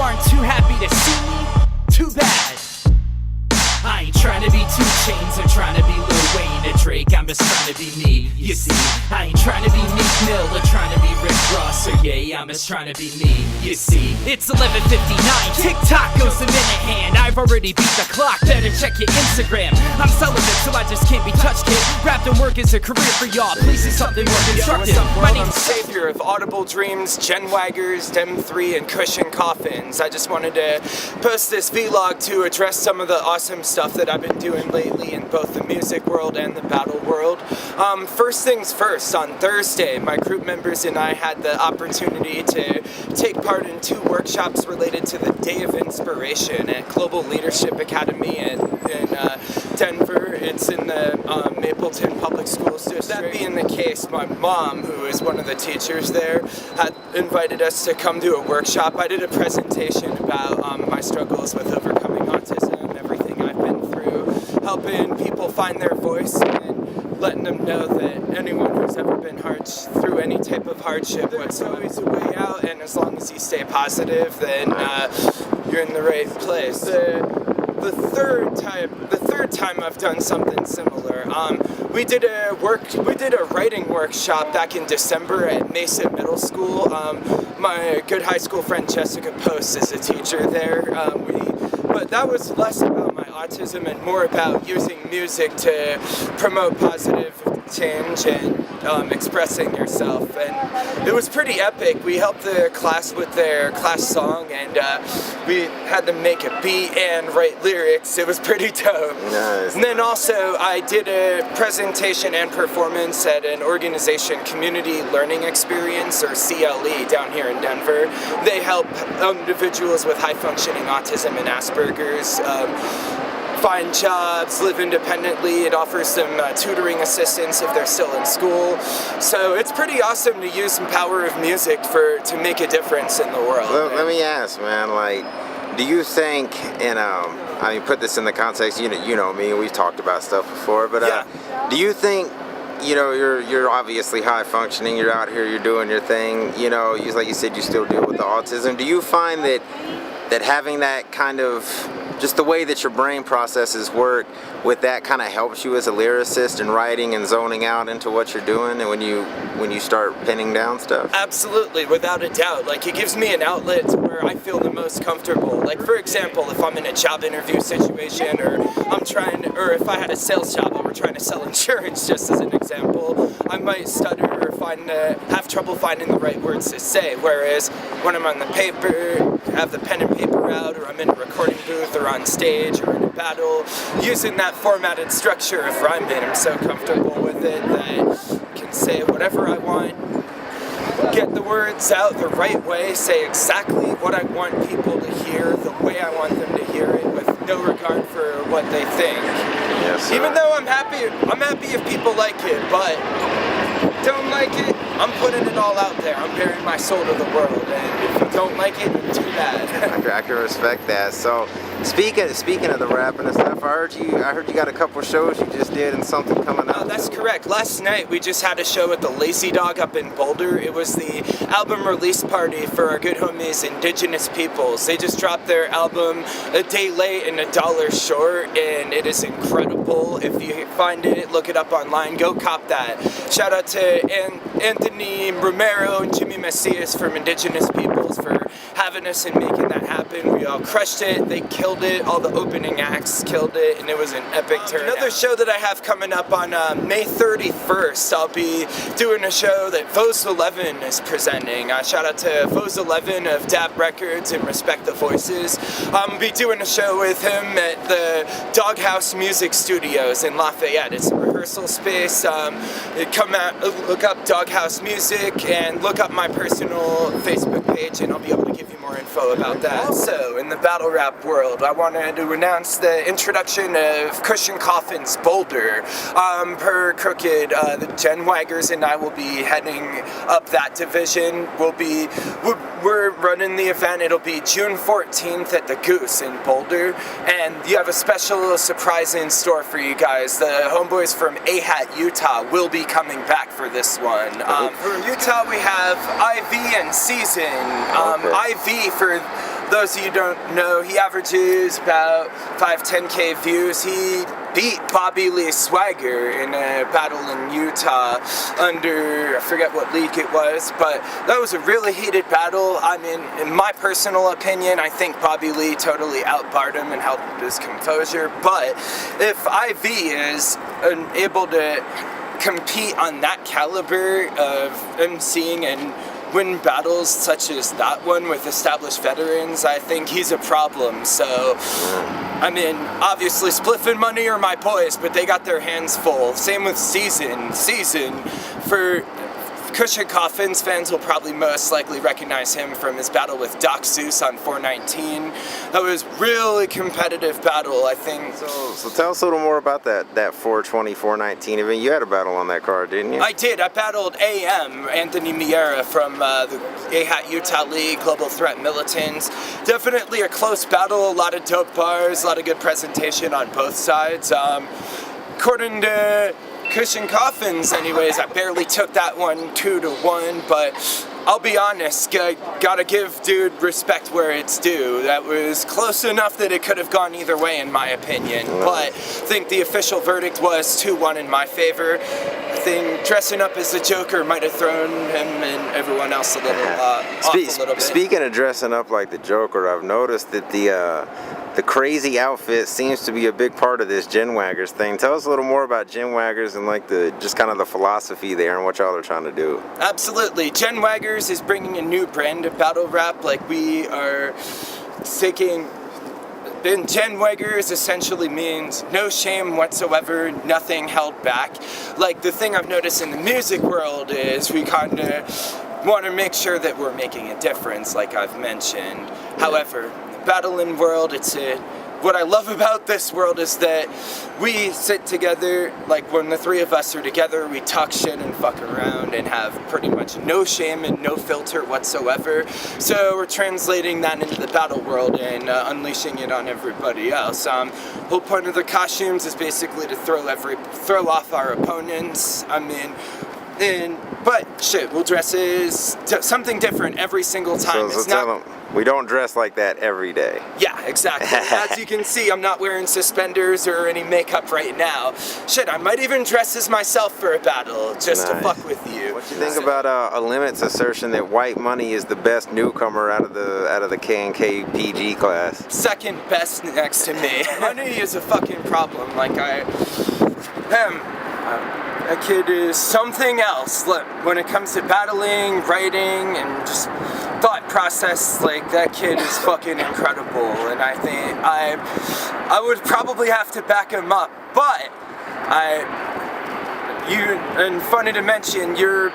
aren't too happy to see me? Too bad. I ain't trying to be 2 Chainz, I'm trying to be Lil Wayne or Drake, I'm just trying to be me, you see. I ain't trying to be Meek Mill or trying to be Rick Ross or Ye, I'm just trying to be me, you see. It's 11:59, TikTok goes a minute hand, I've already beat the clock, better check your Instagram. I'm celibate so I just can't be touched, kid. Rap and work is a career for y'all, please do something more constructive. My name's Savior of Audible Dreams, Gen Waggers, Dem 3, and KUSH and KOFFINS. I just wanted to post this vlog to address some of the awesome stuff that I've been doing lately in both the music world and the battle world. First things first, on Thursday, my group members and I had the opportunity to take part in 2 workshops related to the Day of Inspiration at Global Leadership Academy in Denver. It's in the Mapleton Public Schools District. That being the case, my mom, who is one of the teachers there, had invited us to come do a workshop. I did a presentation about my struggles with overcoming autism, everything I've been through, helping people find their voice and letting them know that anyone who's ever been through any type of hardship, there's always a way out, and as long as you stay positive, then you're in the right place. The third time I've done something similar. We did a writing workshop back in December at Mesa Middle School. My good high school friend Jessica Post is a teacher there. But that was less about my autism and more about using music to promote positive change and expressing yourself, and it was pretty epic. We helped the class with their class song, and we had to make a beat and write lyrics. It was pretty dope. Nice. And then also I did a presentation and performance at an organization, Community Learning Experience, or CLE, down here in Denver. They help individuals with high functioning autism and Asperger's find jobs, live independently. It offers them tutoring assistance if they're still in school. So it's pretty awesome to use the power of music to make a difference in the world. Well, let me ask, man, like, do you think, and I mean, put this in the context, you know me, we've talked about stuff before, but do you think, you know, you're obviously high functioning, you're out here, you're doing your thing, you know, like you said, you still deal with the autism. Do you find that having that kind of, just the way that your brain processes work, with that kind of helps you as a lyricist and writing and zoning out into what you're doing, and when you start pinning down stuff? Absolutely, without a doubt. Like, it gives me an outlet where I feel the most comfortable. Like, for example, if I'm in a job interview situation, or or if I had a sales job and we're trying to sell insurance, just as an example, I might stutter or have trouble finding the right words to say. Whereas when I'm on the paper, have the pen and paper out, or I'm in a recording booth or on stage or in a battle, using that formatted structure of rhyming, I'm so comfortable with it that I can say whatever I want, get the words out the right way, say exactly what I want people to hear, the way I want them to hear it, with no regard for what they think. Yes, sir. Even though I'm happy if people like it, but don't like it, I'm putting it all out there. I'm bearing my soul to the world, and if you don't like it, too bad. I can respect that. So, speaking of the rapping and stuff, I heard you got a couple shows you just did and something coming up. That's correct. Last night we just had a show at the Lazy Dog up in Boulder. It was the album release party for our good homies Indigenous Peoples. They just dropped their album a day late and $1 short, and it is incredible. If you find it, look it up online, go cop that. Shout out to Anthony Romero and Jimmy Macias from Indigenous Peoples for having us and making that happen. We all crushed it, they killed it, all the opening acts killed it, and it was an epic turnout. Another show that I have coming up on May 31st, I'll be doing a show that Vose 11 is presenting. Shout out to Vose 11 of Dab Records and Respect the Voices. I'll be doing a show with him at the Doghouse Music Studios in Lafayette. It's a rehearsal space. Come out, look up Doghouse Music, and look up my personal Facebook page, and I'll be able to give you more info about that. Also, in the battle rap world, I wanted to announce the introduction of KUSH and KOFFINS Boulder. Per Crooked, the Gen Waggers and I will be heading up that division. We're running the event. It'll be June 14th at the Goose in Boulder, and you have a special surprise in store for you guys. The homeboys from AHAT, Utah will be coming back for this one. For Utah, we have IV and Season. IV for those of you who don't know, he averages about 5-10K views. He beat Bobby Lee Swagger in a battle in Utah under, I forget what league it was, but that was a really heated battle. I mean, in my personal opinion, I think Bobby Lee totally outbarred him and held his composure, but if IV is able to compete on that caliber of emceeing and win battles such as that one with established veterans, I think he's a problem. So, I mean, obviously Spliff and Money are my boys, but they got their hands full. Same with Season. For KUSH and KOFFINS, fans will probably most likely recognize him from his battle with Doc Seuss on 419. That was really competitive battle, I think. So tell us a little more about that 420, 419 event. You had a battle on that card, didn't you? I did. I battled AM, Anthony Miera from the AHAT Utah League, Global Threat Militants. Definitely a close battle, a lot of dope bars, a lot of good presentation on both sides. According to KUSH and KOFFINS, anyways, I barely took that one 2-1, but I'll be honest, gotta give dude respect where it's due. That was close enough that it could have gone either way in my opinion, but I think the official verdict was 2-1 in my favor. I think dressing up as the Joker might have thrown him and everyone else a little off a little bit. Speaking of dressing up like the Joker, I've noticed that the crazy outfit seems to be a big part of this Genwaggers thing. Tell us a little more about Genwaggers and like just kind of the philosophy there and what y'all are trying to do. Absolutely. Genwaggers is bringing a new brand of battle rap. Like we are taking... And Genwaggers essentially means no shame whatsoever, nothing held back. Like the thing I've noticed in the music world is we kind of want to make sure that we're making a difference, like I've mentioned. However, battling world, what I love about this world is that we sit together, like when the three of us are together, we talk shit and fuck around and have pretty much no shame and no filter whatsoever. So we're translating that into the battle world and unleashing it on everybody else. Whole point of the costumes is basically to throw off our opponents. I mean, but shit, we'll dress as something different every single time. So tell them, we don't dress like that every day. Yeah, exactly. As you can see, I'm not wearing suspenders or any makeup right now. Shit, I might even dress as myself for a battle, just to fuck with you. What you think about a Limit's assertion that White Money is the best newcomer out of the K&K PG class? Second best next to me. Money is a fucking problem. Like that kid is something else. Look, when it comes to battling, writing, and just thought process, like that kid is fucking incredible. And I think I would probably have to back him up. But and funny to mention, your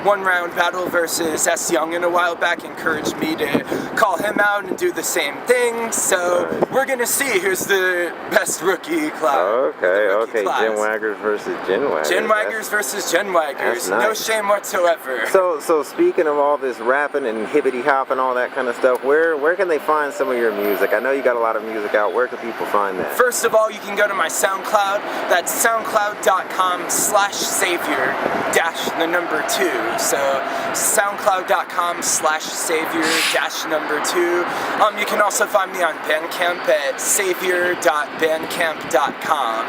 one-round battle versus S. Youngin a while back encouraged me to call him out and do the same thing. So we're gonna see who's the best rookie class. Okay. Genwaggers versus Genwaggers. Genwaggers versus Genwaggers. Nice. No shame whatsoever. So speaking of all this rapping and hippity hop and all that kind of stuff, where can they find some of your music? I know you got a lot of music out. Where can people find that? First of all, you can go to my SoundCloud. That's soundcloud.com/savior-2. So soundcloud.com/savior-2. You can also find me on Bandcamp at savior.bandcamp.com.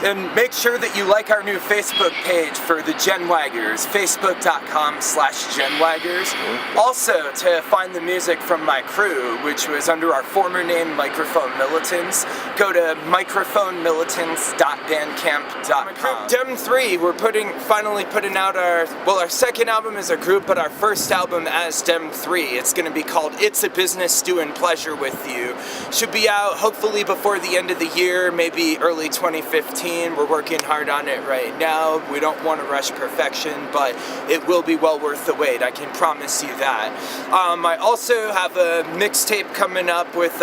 And make sure that you like our new Facebook page for the Genwaggers, facebook.com/Genwaggers. Also, to find the music from my crew, which was under our former name, Microphone Militants, go to microphonemilitants.bandcamp.com. Dem3, we're finally putting out our second album as a group, but our first album as Dem3. It's going to be called It's a Business Doing Pleasure With You. Should be out hopefully before the end of the year, maybe early 2015. We're working hard on it right now. We don't want to rush perfection, but it will be well worth the wait. I can promise you that. I also have a mixtape coming up with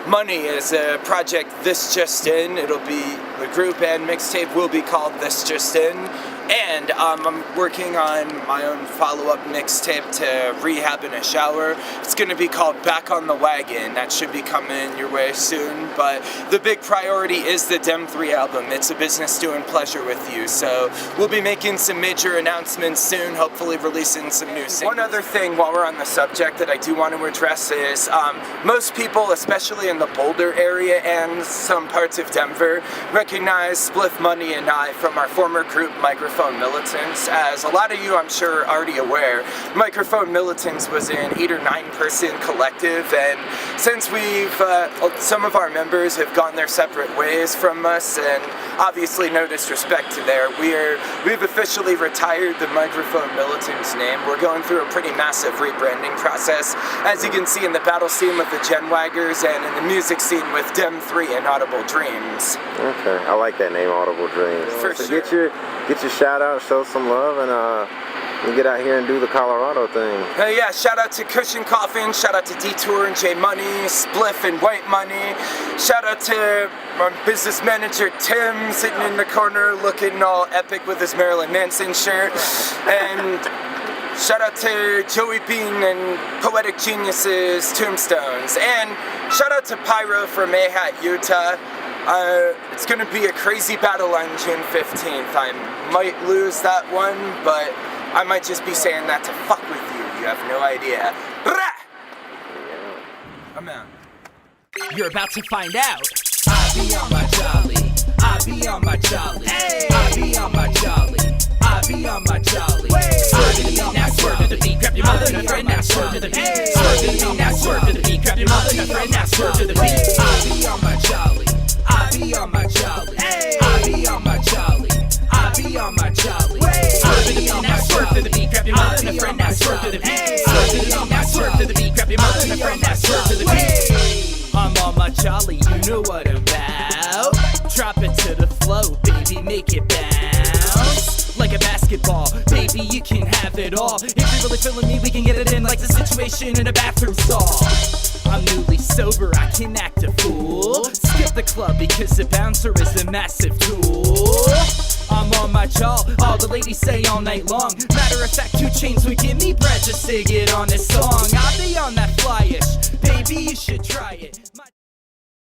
Money as a project this just in. It'll be The group and mixtape will be called This Just In. And I'm working on my own follow-up mixtape to Rehab in a Shower. It's going to be called Back on the Wagon. That should be coming your way soon. But the big priority is the Dem 3 album. It's a business doing pleasure with you. So we'll be making some major announcements soon, hopefully releasing some new singles. One other thing while we're on the subject that I do want to address is most people, especially in the Boulder area and some parts of Denver, recognize Spliff Money and I from our former group Microphone Militants. As a lot of you I'm sure are already aware, Microphone Militants was an 8 or 9 person collective, and since some of our members have gone their separate ways from us, and obviously no disrespect to there, we've officially retired the Microphone Militants name. We're going through a pretty massive rebranding process, as you can see in the battle scene with the Genwaggers and in the music scene with Dem 3 and Audible Dreams. Okay, I like that name, Audible Dreams. For so sure. Get your shout out, show some love, and get out here and do the Colorado thing. Yeah, shout out to KUSH and KOFFINS, shout out to Detour and J Money, Spliff and White Money, shout out to my business manager Tim, sitting in the corner looking all epic with his Marilyn Manson shirt, and shout out to Joey Bean and Poetic Geniuses Tombstones, and shout out to Pyro from Mayhat, Utah. It's gonna be a crazy battle on June 15th. I might lose that one, but I might just be saying that to fuck with you. You have no idea. I'm out. You're about to find out. I be on my jolly. I be on my jolly. I be on my jolly. I be on my jolly. Swerve to the beat, now swerve to the beat. Grab your mother and a friend, now swerve to the beat. Swerve to the beat, now swerve to the beat. Grab your mother and a friend, now swerve to the beat. I be on my jolly. I be on my jolly. I be on my jolly. I be on my jolly. Swerve to the beat, now swerve to the beat. Grab your mother and a friend, now swerve to the beat. Swerve to the beat, now swerve to the beat. Grab your mother and a friend, now swerve to the beat. I'm on my jolly, you know what I'm about. Drop it to the flow, baby, make it bounce. Like a basketball, baby, you can have it all. If you're really feeling me, we can get it in like the situation in a bathroom stall. I'm newly sober, I can act a fool. Skip the club because the bouncer is a massive tool. I'm on my jaw, all the ladies say all night long. Matter of fact, 2 Chainz would give me bread just to get on this song. I'll be on that flyish, baby, you should try it.